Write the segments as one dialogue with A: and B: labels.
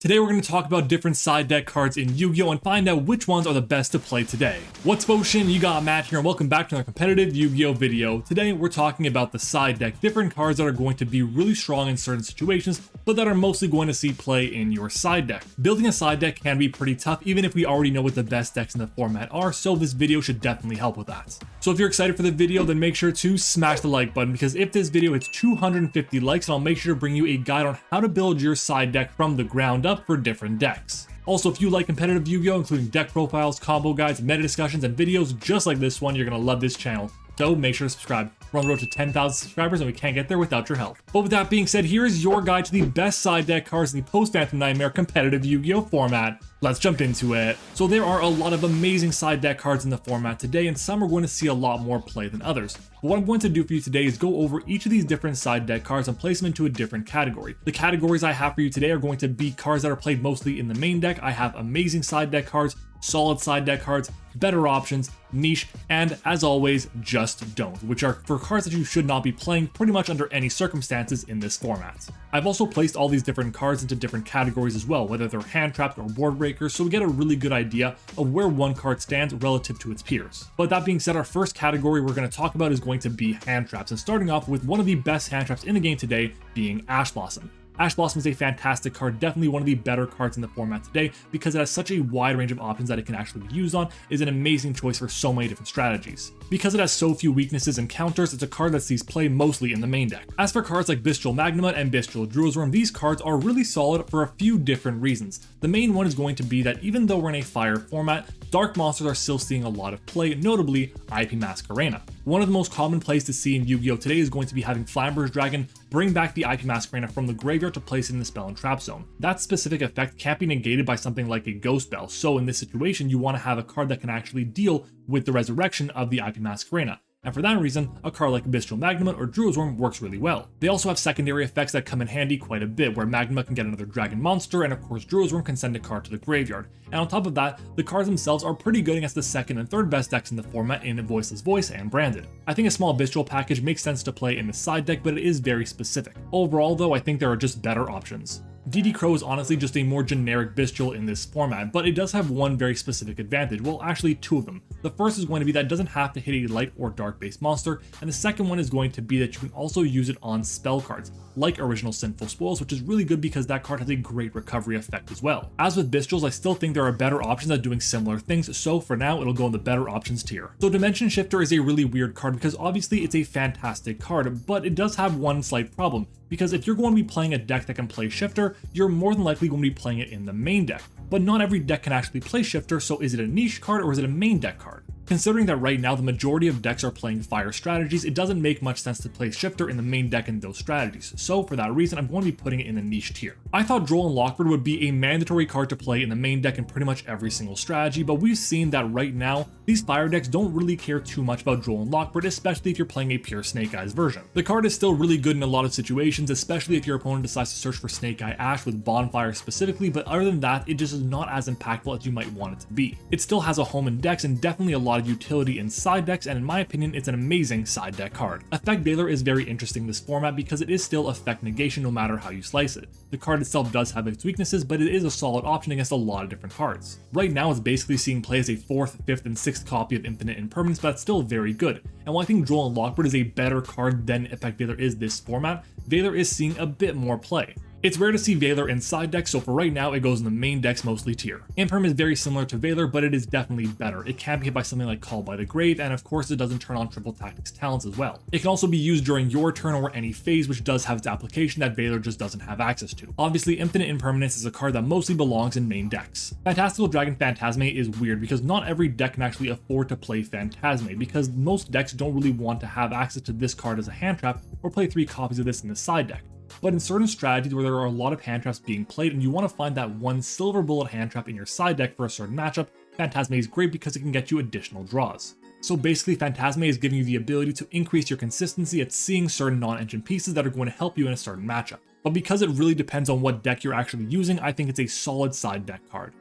A: Today we're going to talk about different side deck cards in Yu-Gi-Oh! And find out which ones are the best to play today. What's Potion? You got Matt here and welcome back to another competitive Yu-Gi-Oh! Video. Today we're talking about the side deck, different cards that are going to be really strong in certain situations, but that are mostly going to see play in your side deck. Building a side deck can be pretty tough even if we already know what the best decks in the format are, so this video should definitely help with that. So if you're excited for the video, then make sure to smash the like button, because if this video hits 250 likes, I'll make sure to bring you a guide on how to build your side deck from the ground up for different decks. Also, if you like competitive Yu-Gi-Oh, including deck profiles, combo guides, meta discussions, and videos just like this one, you're gonna love this channel. So make sure to subscribe. We're on the road to 10,000 subscribers and we can't get there without your help. But with that being said, here is your guide to the best side deck cards in the post-Phantom Nightmare competitive Yu-Gi-Oh format. Let's jump into it. So there are a lot of amazing side deck cards in the format today, and some are going to see a lot more play than others. But what I'm going to do for you today is go over each of these different side deck cards and place them into a different category. The categories I have for you today are going to be cards that are played mostly in the main deck. I have amazing side deck cards, solid side deck cards, better options, niche, and as always, just don't, which are for cards that you should not be playing pretty much under any circumstances in this format. I've also placed all these different cards into different categories as well, whether they're hand traps or board breakers, so we get a really good idea of where one card stands relative to its peers. But that being said, our first category we're going to talk about is going to be hand traps, and starting off with one of the best hand traps in the game today being Ash Blossom. Ash Blossom is a fantastic card, definitely one of the better cards in the format today, because it has such a wide range of options that it can actually be used on. It is an amazing choice for so many different strategies. Because it has so few weaknesses and counters, it's a card that sees play mostly in the main deck. As for cards like Bestial Magnuma and Bestial Druisworm, these cards are really solid for a few different reasons. The main one is going to be that even though we're in a fire format, dark monsters are still seeing a lot of play, notably IP Masquerena. One of the most common plays to see in Yu-Gi-Oh! Today is going to be having Flamber's Dragon bring back the IP Masquerena from the graveyard to place it in the spell and trap zone. That specific effect can't be negated by something like a Ghost Bell, so in this situation you want to have a card that can actually deal with the resurrection of the IP Masquerena. And for that reason, a card like Bestial Magnuma or Druisworm works really well. They also have secondary effects that come in handy quite a bit, where Magnuma can get another dragon monster, and of course Druisworm can send a card to the graveyard. And on top of that, the cards themselves are pretty good against the second and third best decks in the format in Voiceless Voice and Branded. I think a small Bestial package makes sense to play in the side deck, but it is very specific. Overall though, I think there are just better options. DD Crow is honestly just a more generic Bestial in this format, but it does have one very specific advantage, well actually two of them. The first is going to be that it doesn't have to hit a light or dark based monster, and the second one is going to be that you can also use it on spell cards, like Original Sinful Spoils, which is really good because that card has a great recovery effect as well. As with Bestials, I still think there are better options at doing similar things, so for now it'll go in the better options tier. So Dimension Shifter is a really weird card because obviously it's a fantastic card, but it does have one slight problem, because if you're going to be playing a deck that can play Shifter, you're more than likely going to be playing it in the main deck. But not every deck can actually play Shifter, so is it a niche card or is it a main deck card? Considering that right now the majority of decks are playing fire strategies, it doesn't make much sense to play Shifter in the main deck in those strategies, so for that reason I'm going to be putting it in the niche tier. I thought Droll and Lockbird would be a mandatory card to play in the main deck in pretty much every single strategy, but we've seen that right now these fire decks don't really care too much about Droll and Lockbird, especially if you're playing a pure Snake Eyes version. The card is still really good in a lot of situations, especially if your opponent decides to search for Snake Eye Ash with Bonfire specifically, but other than that, it just is not as impactful as you might want it to be. It still has a home in decks and definitely a lot of utility in side decks, and in my opinion it's an amazing side deck card. Effect Veiler is very interesting in this format because it is still effect negation no matter how you slice it. The card itself does have its weaknesses, but it is a solid option against a lot of different cards. Right now it's basically seeing play as a 4th, 5th, and 6th copy of Infinite Impermanence, but it's still very good. And while I think Droll and Lockbird is a better card than Effect Veiler is this format, Veiler is seeing a bit more play. It's rare to see Veiler in side decks, so for right now it goes in the main decks mostly tier. Imperm is very similar to Veiler, but it is definitely better. It can be hit by something like Call by the Grave, and of course it doesn't turn on Triple Tactics talents as well. It can also be used during your turn or any phase, which does have its application that Veiler just doesn't have access to. Obviously, Infinite Impermanence is a card that mostly belongs in main decks. Fantastical Dragon Phantasme is weird because not every deck can actually afford to play Phantasme, because most decks don't really want to have access to this card as a hand trap or play 3 copies of this in the side deck. But in certain strategies where there are a lot of hand traps being played and you want to find that one silver bullet hand trap in your side deck for a certain matchup, Phantasme is great because it can get you additional draws. So basically Phantasme is giving you the ability to increase your consistency at seeing certain non-engine pieces that are going to help you in a certain matchup. But because it really depends on what deck you're actually using, I think it's a solid side deck card.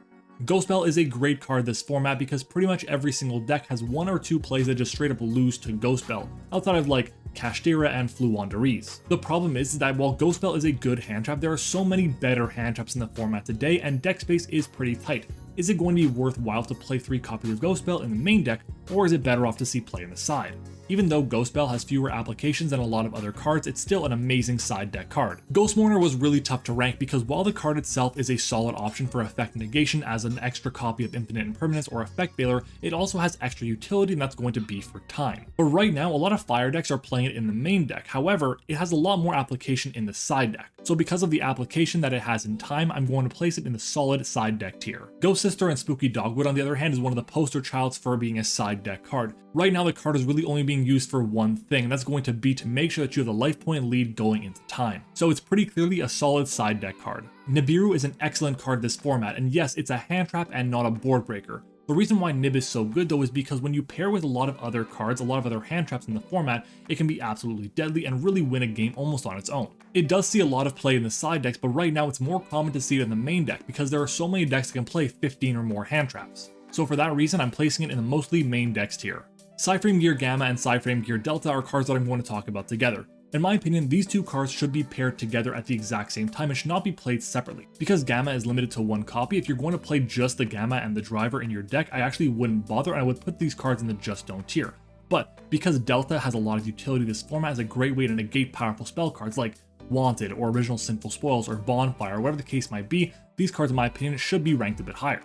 A: Ghost Belle is a great card this format because pretty much every single deck has one or two plays that just straight up lose to Ghost Belle, outside of like Kashtira and Fluwandereeze. The problem is that while Ghost Belle is a good hand trap, there are so many better hand traps in the format today and deck space is pretty tight. Is it going to be worthwhile to play 3 copies of Ghost Belle in the main deck, or is it better off to see play in the side? Even though Ghost Belle has fewer applications than a lot of other cards, it's still an amazing side deck card. Ghost Mourner was really tough to rank because while the card itself is a solid option for effect negation as an extra copy of Infinite Impermanence or Effect Veiler, it also has extra utility, and that's going to be for time. But right now, a lot of fire decks are playing it in the main deck. However, it has a lot more application in the side deck. So because of the application that it has in time, I'm going to place it in the solid side deck tier. Ghost Sister and Spooky Dogwood, on the other hand, is one of the poster childs for being a side deck card. Right now, the card is really only being used for one thing, and that's going to be to make sure that you have a life point lead going into time. So it's pretty clearly a solid side deck card. Nibiru is an excellent card this format, and yes, it's a hand trap and not a board breaker. The reason why Nib is so good though is because when you pair with a lot of other cards, a lot of other hand traps in the format, it can be absolutely deadly and really win a game almost on its own. It does see a lot of play in the side decks, but right now it's more common to see it in the main deck because there are so many decks that can play 15 or more hand traps. So for that reason, I'm placing it in the mostly main decks tier. Psyframe Gear Gamma and Psyframe Gear Delta are cards that I'm going to talk about together. In my opinion, these two cards should be paired together at the exact same time and should not be played separately. Because Gamma is limited to one copy, if you're going to play just the Gamma and the Driver in your deck, I actually wouldn't bother and I would put these cards in the Just Don't tier. But because Delta has a lot of utility, this format is a great way to negate powerful spell cards like Wanted or Original Sinful Spoils or Bonfire, or whatever the case might be. These cards in my opinion should be ranked a bit higher.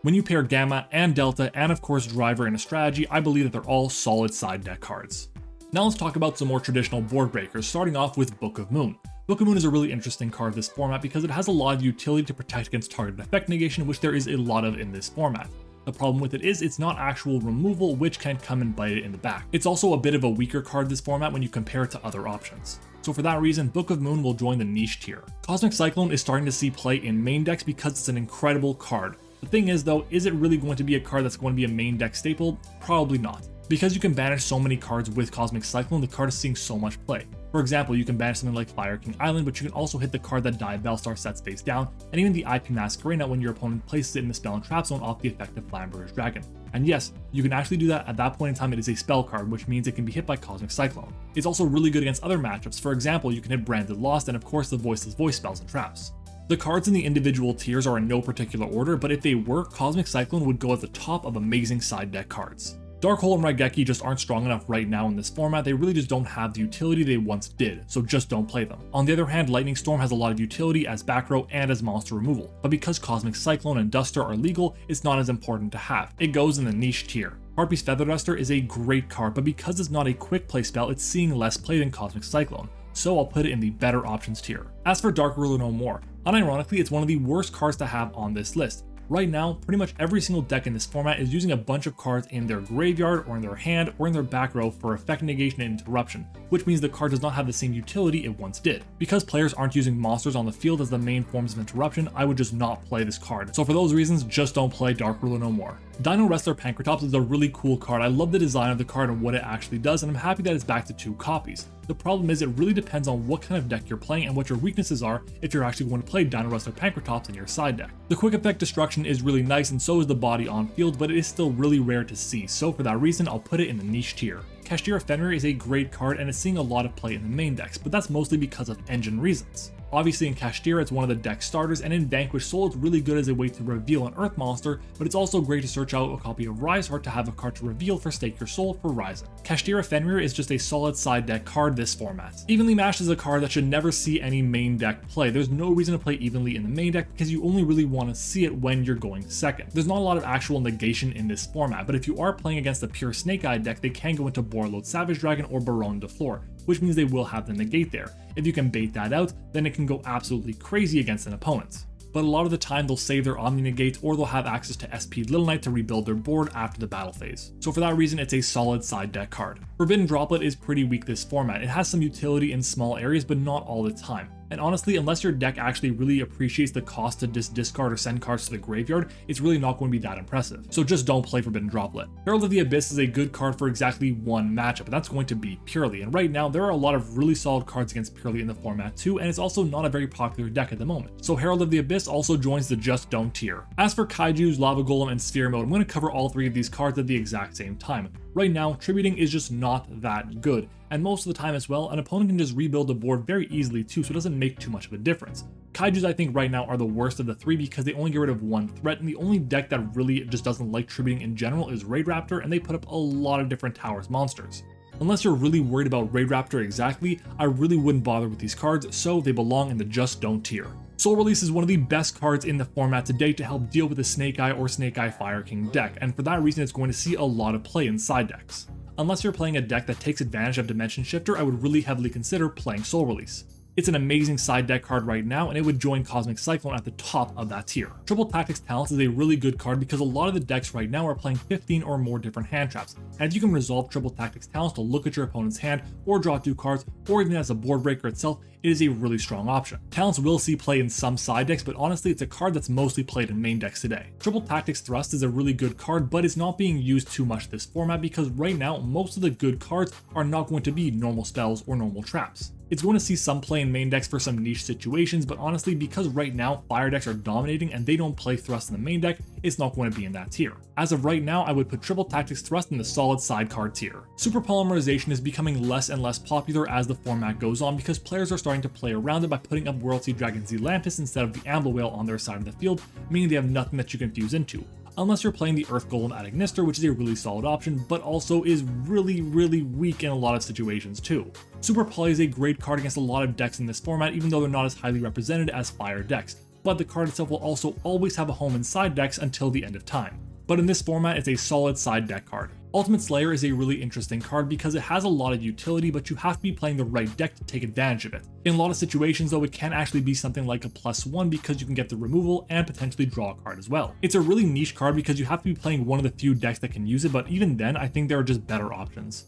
A: When you pair Gamma and Delta and of course Driver in a strategy, I believe that they're all solid side deck cards. Now let's talk about some more traditional board breakers, starting off with Book of Moon. Book of Moon is a really interesting card this format because it has a lot of utility to protect against targeted effect negation, which there is a lot of in this format. The problem with it is it's not actual removal, which can come and bite it in the back. It's also a bit of a weaker card this format when you compare it to other options. So for that reason, Book of Moon will join the niche tier. Cosmic Cyclone is starting to see play in main decks because it's an incredible card. The thing is though, is it really going to be a card that's going to be a main deck staple? Probably not. Because you can banish so many cards with Cosmic Cyclone, the card is seeing so much play. For example, you can banish something like Fire King Island, but you can also hit the card that Diabellstar sets face down, and even the IP Masquerena when your opponent places it in the spell and trap zone off the effect of Flamberger's Dragon. And yes, you can actually do that at that point in time. It is a spell card, which means it can be hit by Cosmic Cyclone. It's also really good against other matchups. For example, you can hit Branded Lost and of course the Voiceless Voice spells and traps. The cards in the individual tiers are in no particular order, but if they were, Cosmic Cyclone would go at the top of amazing side deck cards. Dark Hole and Raigeki just aren't strong enough right now in this format. They really just don't have the utility they once did, so just don't play them. On the other hand, Lightning Storm has a lot of utility as back row and as monster removal, but because Cosmic Cyclone and Duster are legal, it's not as important to have. It goes in the niche tier. Harpy's Feather Duster is a great card, but because it's not a quick play spell, it's seeing less play than Cosmic Cyclone, so I'll put it in the better options tier. As for Dark Ruler No More, unironically, it's one of the worst cards to have on this list. Right now, pretty much every single deck in this format is using a bunch of cards in their graveyard or in their hand or in their back row for effect negation and interruption, which means the card does not have the same utility it once did. Because players aren't using monsters on the field as the main forms of interruption, I would just not play this card. So for those reasons, just don't play Dark Ruler No More. Dino Wrestler Pankratops is a really cool card. I love the design of the card and what it actually does, and I'm happy that it's back to 2 copies. The problem is it really depends on what kind of deck you're playing and what your weaknesses are if you're actually going to play Dino Wrestler Pankratops in your side deck. The quick effect destruction is really nice and so is the body on field, but it is still really rare to see, so for that reason I'll put it in the niche tier. Kashtira Fenrir is a great card and it's seeing a lot of play in the main decks, but that's mostly because of engine reasons. Obviously in Kashtira it's one of the deck starters, and in Vanquish Soul it's really good as a way to reveal an Earth monster, but it's also great to search out a copy of Riseheart to have a card to reveal for Stake Your Soul for Ryzen. Kashtira Fenrir is just a solid side deck card this format. Evenly Matched is a card that should never see any main deck play. There's no reason to play Evenly in the main deck because you only really want to see it when you're going second. There's not a lot of actual negation in this format, but if you are playing against a pure Snake Eye deck, they can go into Borreload Savage Dragon or Baronne de Fleur, which means they will have the negate there. If you can bait that out, then it can go absolutely crazy against an opponent. But a lot of the time they'll save their Omni Negate or they'll have access to SP Little Knight to rebuild their board after the battle phase. So for that reason, it's a solid side deck card. Forbidden Droplet is pretty weak this format. It has some utility in small areas, but not all the time. And honestly, unless your deck actually really appreciates the cost to discard or send cards to the graveyard, it's really not going to be that impressive. So just don't play Forbidden Droplet. Herald of the Abyss is a good card for exactly one matchup, and that's going to be Purely. And right now, there are a lot of really solid cards against Purely in the format too, and it's also not a very popular deck at the moment. So Herald of the Abyss also joins the Just Don't tier. As for Kaijus, Lava Golem, and Sphere Mode, I'm going to cover all three of these cards at the exact same time. Right now, tributing is just not that good, and most of the time as well, an opponent can just rebuild the board very easily too, so it doesn't make too much of a difference. Kaijus I think right now are the worst of the three because they only get rid of one threat, and the only deck that really just doesn't like tributing in general is Raid Raptor, and they put up a lot of different towers monsters. Unless you're really worried about Raid Raptor exactly, I really wouldn't bother with these cards, so they belong in the Just Don't tier. Soul Release is one of the best cards in the format today to help deal with the Snake Eye or Snake Eye Fire King deck, and for that reason it's going to see a lot of play in side decks. Unless you're playing a deck that takes advantage of Dimension Shifter, I would really heavily consider playing Soul Release. It's an amazing side deck card right now, and it would join Cosmic Cyclone at the top of that tier. Triple Tactics Talents is a really good card because a lot of the decks right now are playing 15 or more different hand traps, and if you can resolve Triple Tactics Talents to look at your opponent's hand, or draw 2 cards, or even as a board breaker itself, it is a really strong option. Talents will see play in some side decks, but honestly it's a card that's mostly played in main decks today. Triple Tactics Thrust is a really good card, but it's not being used too much this format because right now most of the good cards are not going to be normal spells or normal traps. It's going to see some play in main decks for some niche situations, but honestly, because right now fire decks are dominating and they don't play Thrust in the main deck, it's not going to be in that tier. As of right now, I would put Triple Tactics Thrust in the solid sidecar tier. Super Polymerization is becoming less and less popular as the format goes on because players are starting to play around it by putting up World Sea Dragon Zealantis instead of the Amble Whale on their side of the field, meaning they have nothing that you can fuse into. Unless you're playing the Earth Golem at Ignister, which is a really solid option, but also is really weak in a lot of situations too. Super Poly is a great card against a lot of decks in this format, even though they're not as highly represented as fire decks, but the card itself will also always have a home in side decks until the end of time. But in this format, it's a solid side deck card. Ultimate Slayer is a really interesting card because it has a lot of utility, but you have to be playing the right deck to take advantage of it. In a lot of situations though, it can actually be something like a +1 because you can get the removal and potentially draw a card as well. It's a really niche card because you have to be playing one of the few decks that can use it, but even then, I think there are just better options.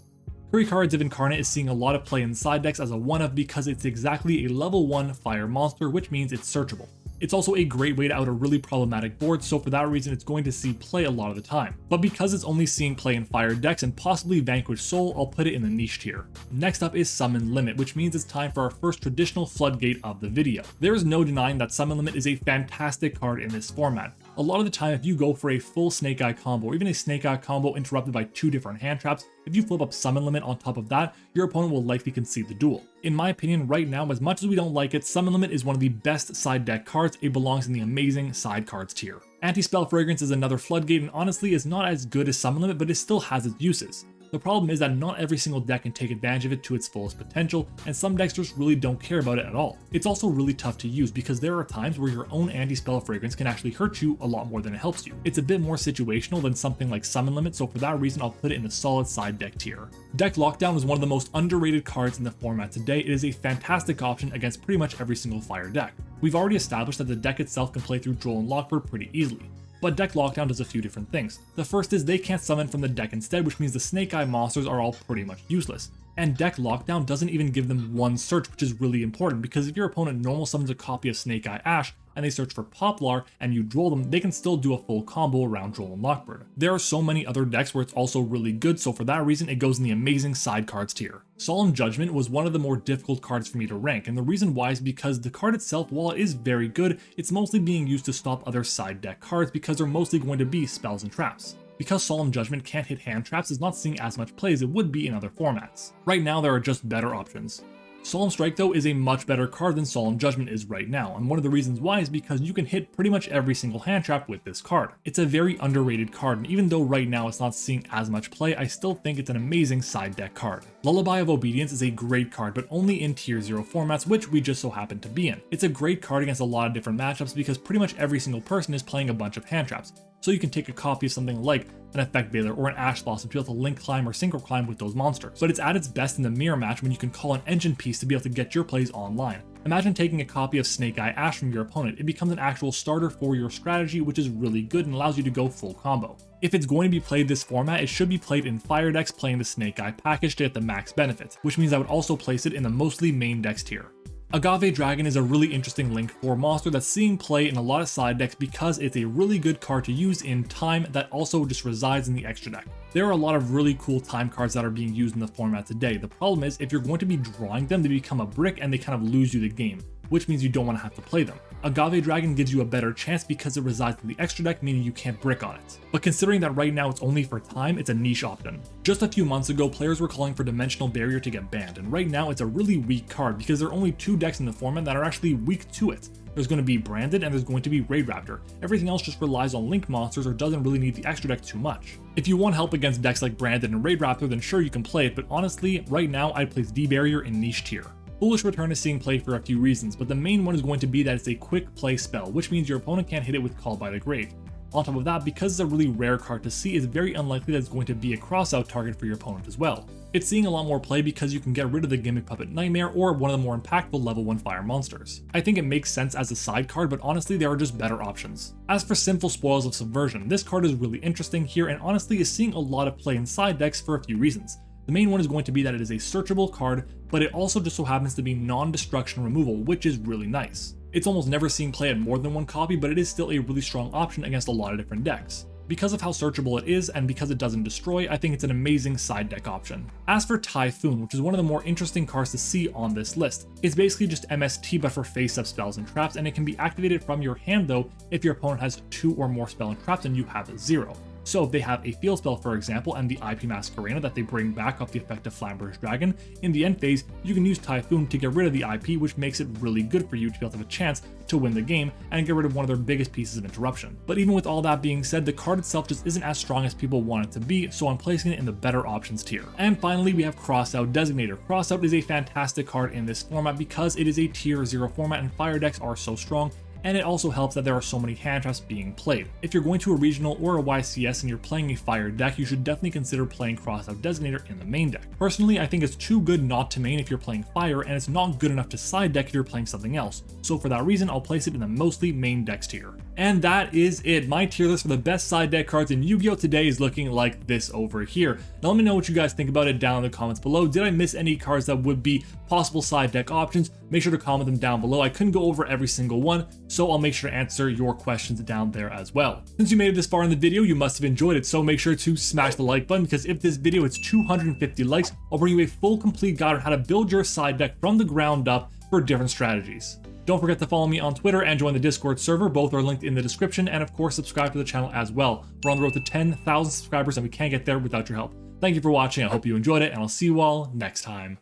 A: Kurikara Incarnate is seeing a lot of play in side decks as a one-of because it's exactly a level 1 fire monster, which means it's searchable. It's also a great way to out a really problematic board, so for that reason it's going to see play a lot of the time. But because it's only seeing play in fire decks and possibly Vanquish Soul, I'll put it in the niche tier. Next up is Summon Limit, which means it's time for our first traditional Floodgate of the video. There is no denying that Summon Limit is a fantastic card in this format. A lot of the time, if you go for a full Snake Eye combo, or even a Snake Eye combo interrupted by 2 different hand traps, if you flip up Summon Limit on top of that, your opponent will likely concede the duel. In my opinion, right now, as much as we don't like it, Summon Limit is one of the best side deck cards. It belongs in the amazing side cards tier. Anti-Spell Fragrance is another Floodgate and honestly is not as good as Summon Limit, but it still has its uses. The problem is that not every single deck can take advantage of it to its fullest potential, and some decks just really don't care about it at all. It's also really tough to use because there are times where your own Anti-Spell Fragrance can actually hurt you a lot more than it helps you. It's a bit more situational than something like Summon Limit, so for that reason I'll put it in the solid side deck tier. Deck Lockdown is one of the most underrated cards in the format today. It is a fantastic option against pretty much every single fire deck. We've already established that the deck itself can play through Droll and Lockbird pretty easily. But Deck Lockdown does a few different things. The first is they can't summon from the deck instead, which means the Snake Eye monsters are all pretty much useless. And Deck Lockdown doesn't even give them one search, which is really important because if your opponent normal summons a copy of Snake Eye Ash and they search for Poplar and you draw them, they can still do a full combo around Droll and Lockbird. There are so many other decks where it's also really good, so for that reason it goes in the amazing side cards tier. Solemn Judgment was one of the more difficult cards for me to rank, and the reason why is because the card itself, while it is very good, it's mostly being used to stop other side deck cards because they're mostly going to be spells and traps. Because Solemn Judgment can't hit hand traps, it's not seeing as much play as it would be in other formats. Right now there are just better options. Solemn Strike though is a much better card than Solemn Judgment is right now, and one of the reasons why is because you can hit pretty much every single hand trap with this card. It's a very underrated card, and even though right now it's not seeing as much play, I still think it's an amazing side deck card. Lullaby of Obedience is a great card, but only in tier 0 formats, which we just so happen to be in. It's a great card against a lot of different matchups because pretty much every single person is playing a bunch of hand traps. So you can take a copy of something like an Effect Veiler or an Ash Blossom to be able to link climb or synchro climb with those monsters. But it's at its best in the mirror match when you can call an engine piece to be able to get your plays online. Imagine taking a copy of Snake Eye Ash from your opponent. It becomes an actual starter for your strategy, which is really good and allows you to go full combo. If it's going to be played this format, it should be played in fire decks playing the Snake Eye package to get the max benefits, which means I would also place it in the mostly main decks tier. Agave Dragon is a really interesting Link 4 monster that's seeing play in a lot of side decks because it's a really good card to use in time that also just resides in the extra deck. There are a lot of really cool time cards that are being used in the format today. The problem is if you're going to be drawing them, they become a brick and they kind of lose you the game, which means you don't want to have to play them. Agave Dragon gives you a better chance because it resides in the extra deck, meaning you can't brick on it. But considering that right now it's only for time, it's a niche option. Just a few months ago, players were calling for Dimensional Barrier to get banned, and right now it's a really weak card because there are only 2 decks in the format that are actually weak to it. There's going to be Branded and there's going to be Raid Raptor. Everything else just relies on Link monsters or doesn't really need the extra deck too much. If you want help against decks like Branded and Raid Raptor, then sure you can play it, but honestly, right now I'd place D-Barrier in niche tier. Foolish Return is seeing play for a few reasons, but the main one is going to be that it's a quick play spell, which means your opponent can't hit it with Call by the Grave. On top of that, because it's a really rare card to see, it's very unlikely that it's going to be a cross-out target for your opponent as well. It's seeing a lot more play because you can get rid of the Gimmick Puppet Nightmare or one of the more impactful level 1 fire monsters. I think it makes sense as a side card, but honestly there are just better options. As for Sinful Spoils of Subversion, this card is really interesting here and honestly is seeing a lot of play in side decks for a few reasons. The main one is going to be that it is a searchable card, but it also just so happens to be non-destruction removal, which is really nice. It's almost never seen play at more than 1 copy, but it is still a really strong option against a lot of different decks. Because of how searchable it is, and because it doesn't destroy, I think it's an amazing side deck option. As for Typhoon, which is one of the more interesting cards to see on this list, it's basically just MST but for face-up spells and traps, and it can be activated from your hand though if your opponent has 2 or more spell and traps and you have 0. So if they have a field spell, for example, and the IP Masquerena that they bring back off the effect of Flamberge Dragon, in the end phase, you can use Typhoon to get rid of the IP, which makes it really good for you to be able to have a chance to win the game and get rid of one of their biggest pieces of interruption. But even with all that being said, the card itself just isn't as strong as people want it to be, so I'm placing it in the better options tier. And finally, we have Crossout Designator. Crossout is a fantastic card in this format because it is a tier 0 format and fire decks are so strong, and it also helps that there are so many Handtraps being played. If you're going to a regional or a YCS and you're playing a fire deck, you should definitely consider playing Crossout Designator in the main deck. Personally, I think it's too good not to main if you're playing fire, and it's not good enough to side deck if you're playing something else. So for that reason, I'll place it in the mostly main decks tier. And that is it. My tier list for the best side deck cards in Yu-Gi-Oh! Today is looking like this over here. Now let me know what you guys think about it down in the comments below. Did I miss any cards that would be possible side deck options? Make sure to comment them down below. I couldn't go over every single one, so I'll make sure to answer your questions down there as well. Since you made it this far in the video, you must have enjoyed it, so make sure to smash the like button, because if this video hits 250 likes, I'll bring you a full complete guide on how to build your side deck from the ground up for different strategies. Don't forget to follow me on Twitter and join the Discord server. Both are linked in the description, and of course subscribe to the channel as well. We're on the road to 10,000 subscribers and we can't get there without your help. Thank you for watching, I hope you enjoyed it, and I'll see you all next time.